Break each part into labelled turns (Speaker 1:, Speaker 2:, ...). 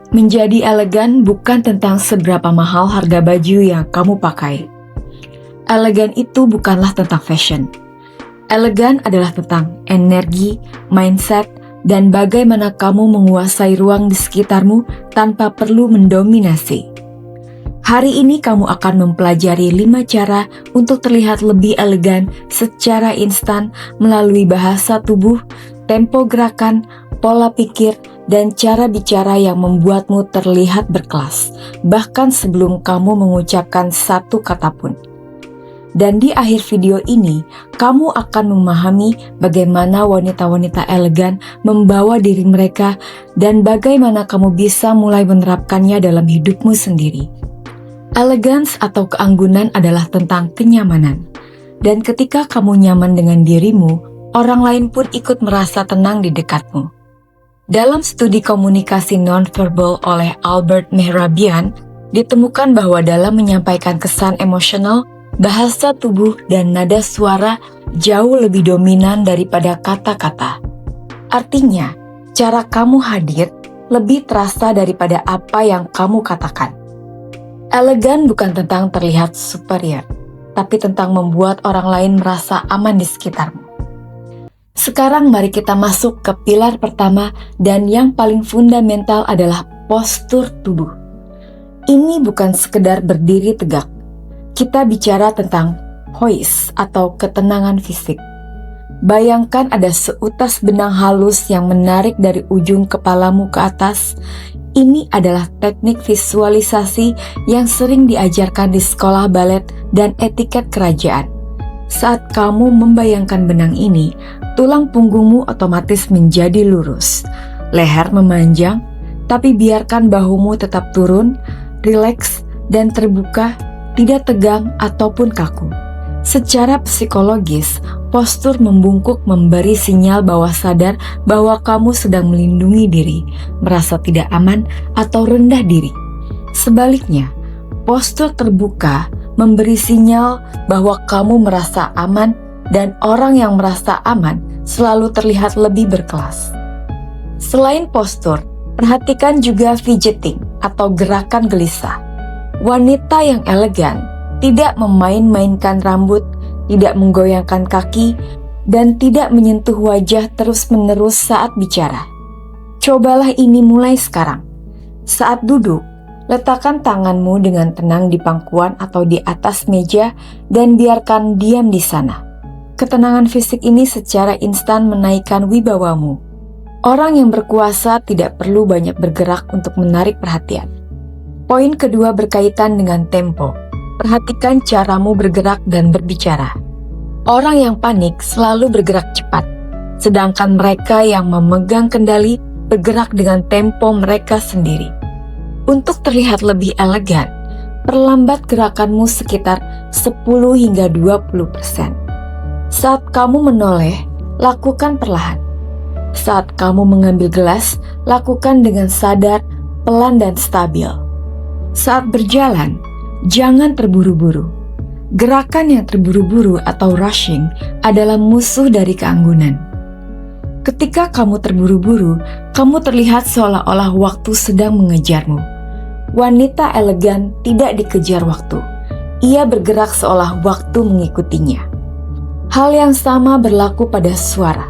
Speaker 1: Menjadi elegan bukan tentang seberapa mahal harga baju yang kamu pakai. Elegan itu bukanlah tentang fashion. Elegan adalah tentang energi, mindset, dan bagaimana kamu menguasai ruang di sekitarmu tanpa perlu mendominasi. Hari ini kamu akan mempelajari 5 cara untuk terlihat lebih elegan secara instan melalui bahasa tubuh, tempo gerakan, pola pikir, dan cara bicara yang membuatmu terlihat berkelas, bahkan sebelum kamu mengucapkan satu kata pun. Dan di akhir video ini, kamu akan memahami bagaimana wanita-wanita elegan membawa diri mereka dan bagaimana kamu bisa mulai menerapkannya dalam hidupmu sendiri. Elegance atau keanggunan adalah tentang kenyamanan. Dan ketika kamu nyaman dengan dirimu, orang lain pun ikut merasa tenang di dekatmu. Dalam studi komunikasi nonverbal oleh Albert Mehrabian, ditemukan bahwa dalam menyampaikan kesan emosional, bahasa tubuh dan nada suara jauh lebih dominan daripada kata-kata. Artinya, cara kamu hadir lebih terasa daripada apa yang kamu katakan. Elegan bukan tentang terlihat superior, tapi tentang membuat orang lain merasa aman di sekitarmu. Sekarang mari kita masuk ke pilar pertama dan yang paling fundamental adalah postur tubuh. Ini bukan sekedar berdiri tegak. Kita bicara tentang poise atau ketenangan fisik. Bayangkan ada seutas benang halus yang menarik dari ujung kepalamu ke atas. Ini adalah teknik visualisasi yang sering diajarkan di sekolah balet dan etiket kerajaan. Saat kamu membayangkan benang ini, tulang punggungmu otomatis menjadi lurus. Leher memanjang, tapi biarkan bahumu tetap turun, rileks, dan terbuka, tidak tegang ataupun kaku. Secara psikologis, postur membungkuk memberi sinyal bawah sadar bahwa kamu sedang melindungi diri, merasa tidak aman, atau rendah diri. Sebaliknya, postur terbuka memberi sinyal bahwa kamu merasa aman dan orang yang merasa aman selalu terlihat lebih berkelas. Selain postur, perhatikan juga fidgeting atau gerakan gelisah. Wanita yang elegan tidak memain-mainkan rambut, tidak menggoyangkan kaki, dan tidak menyentuh wajah terus-menerus saat bicara. Cobalah ini mulai sekarang. Saat duduk, letakkan tanganmu dengan tenang di pangkuan atau di atas meja dan biarkan diam di sana. Ketenangan fisik ini secara instan menaikkan wibawamu. Orang yang berkuasa tidak perlu banyak bergerak untuk menarik perhatian. Poin kedua berkaitan dengan tempo. Perhatikan caramu bergerak dan berbicara. Orang yang panik selalu bergerak cepat, sedangkan mereka yang memegang kendali bergerak dengan tempo mereka sendiri. Untuk terlihat lebih elegan, perlambat gerakanmu sekitar 10 hingga 20%. Saat kamu menoleh, lakukan perlahan. Saat kamu mengambil gelas, lakukan dengan sadar, pelan dan stabil. Saat berjalan, jangan terburu-buru. Gerakan yang terburu-buru atau rushing adalah musuh dari keanggunan. Ketika kamu terburu-buru, kamu terlihat seolah-olah waktu sedang mengejarmu. Wanita elegan tidak dikejar waktu. Ia bergerak seolah waktu mengikutinya. Hal yang sama berlaku pada suara.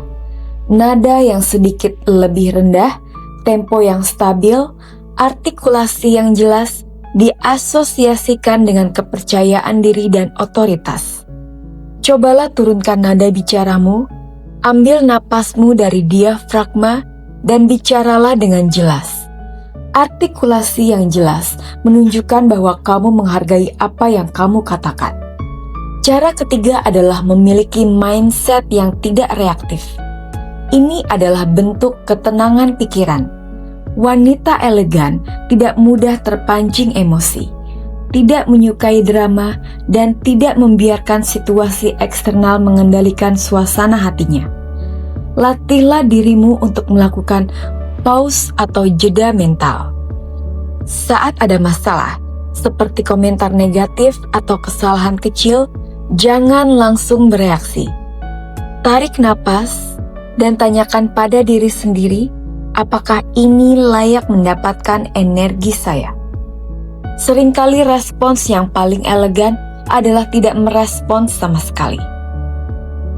Speaker 1: Nada yang sedikit lebih rendah, tempo yang stabil, artikulasi yang jelas, diasosiasikan dengan kepercayaan diri dan otoritas. Cobalah turunkan nada bicaramu, ambil napasmu dari diafragma, dan bicaralah dengan jelas. Artikulasi yang jelas menunjukkan bahwa kamu menghargai apa yang kamu katakan. Cara ketiga adalah memiliki mindset yang tidak reaktif. Ini adalah bentuk ketenangan pikiran. Wanita elegan tidak mudah terpancing emosi, tidak menyukai drama, dan tidak membiarkan situasi eksternal mengendalikan suasana hatinya. Latihlah dirimu untuk melakukan pause atau jeda mental. Saat ada masalah, seperti komentar negatif atau kesalahan kecil, jangan langsung bereaksi. Tarik napas dan tanyakan pada diri sendiri, apakah ini layak mendapatkan energi saya? Seringkali respons yang paling elegan adalah tidak merespons sama sekali.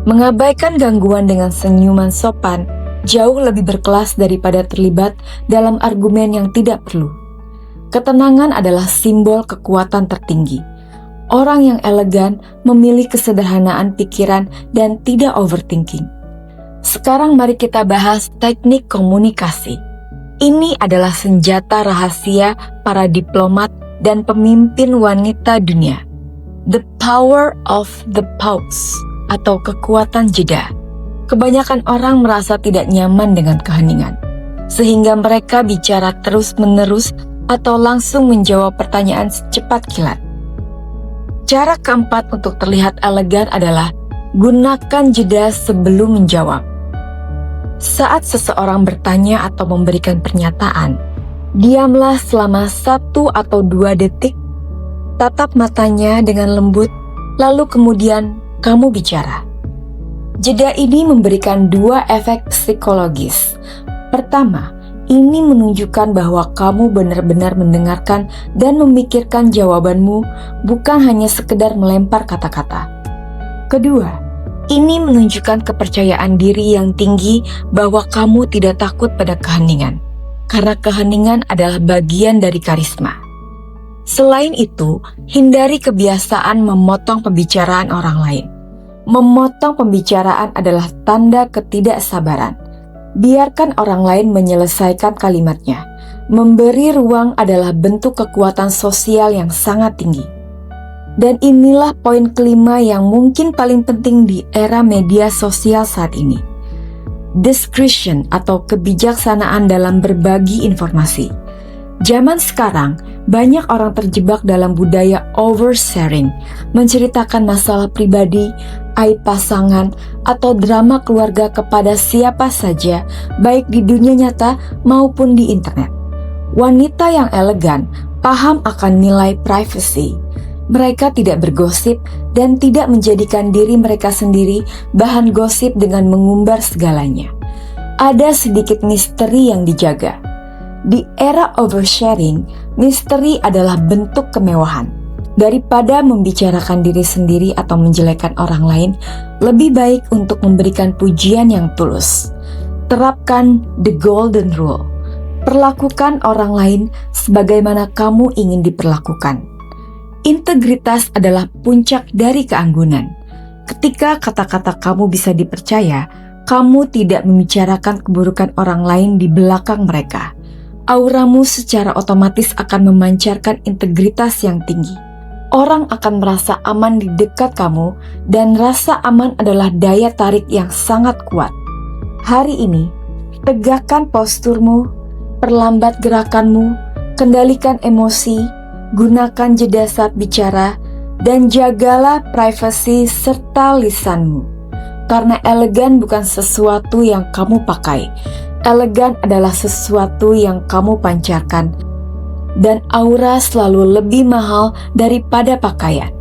Speaker 1: Mengabaikan gangguan dengan senyuman sopan jauh lebih berkelas daripada terlibat dalam argumen yang tidak perlu. Ketenangan adalah simbol kekuatan tertinggi. Orang yang elegan memilih kesederhanaan pikiran dan tidak overthinking. Sekarang mari kita bahas teknik komunikasi. Ini adalah senjata rahasia para diplomat dan pemimpin wanita dunia. The power of the pause atau kekuatan jeda. Kebanyakan orang merasa tidak nyaman dengan keheningan, sehingga mereka bicara terus-menerus atau langsung menjawab pertanyaan secepat kilat. Cara keempat untuk terlihat elegan adalah gunakan jeda sebelum menjawab. Saat seseorang bertanya atau memberikan pernyataan, diamlah selama 1 atau 2 detik, tatap matanya dengan lembut, lalu kemudian kamu bicara. Jeda ini memberikan 2 efek psikologis. Pertama, ini menunjukkan bahwa kamu benar-benar mendengarkan dan memikirkan jawabanmu, bukan hanya sekedar melempar kata-kata. Kedua, ini menunjukkan kepercayaan diri yang tinggi bahwa kamu tidak takut pada keheningan, karena keheningan adalah bagian dari karisma. Selain itu, hindari kebiasaan memotong pembicaraan orang lain. Memotong pembicaraan adalah tanda ketidaksabaran. Biarkan orang lain menyelesaikan kalimatnya. Memberi ruang adalah bentuk kekuatan sosial yang sangat tinggi. Dan inilah poin kelima yang mungkin paling penting di era media sosial saat ini. Discretion atau kebijaksanaan dalam berbagi informasi. Zaman sekarang, banyak orang terjebak dalam budaya oversharing, menceritakan masalah pribadi, aib pasangan, atau drama keluarga kepada siapa saja, baik di dunia nyata maupun di internet. Wanita yang elegan paham akan nilai privacy. Mereka tidak bergosip dan tidak menjadikan diri mereka sendiri bahan gosip dengan mengumbar segalanya. Ada sedikit misteri yang dijaga. Di era oversharing, misteri adalah bentuk kemewahan. Daripada membicarakan diri sendiri atau menjelekkan orang lain, lebih baik untuk memberikan pujian yang tulus. Terapkan the golden rule. Perlakukan orang lain sebagaimana kamu ingin diperlakukan. Integritas adalah puncak dari keanggunan. Ketika kata-kata kamu bisa dipercaya, kamu tidak membicarakan keburukan orang lain di belakang mereka. Auramu secara otomatis akan memancarkan integritas yang tinggi. Orang akan merasa aman di dekat kamu, dan rasa aman adalah daya tarik yang sangat kuat. Hari ini, tegakkan posturmu, perlambat gerakanmu, kendalikan emosi, gunakan jeda saat bicara, dan jagalah privasi serta lisanmu. Karena elegan bukan sesuatu yang kamu pakai. Elegan adalah sesuatu yang kamu pancarkan. Dan aura selalu lebih mahal daripada pakaian.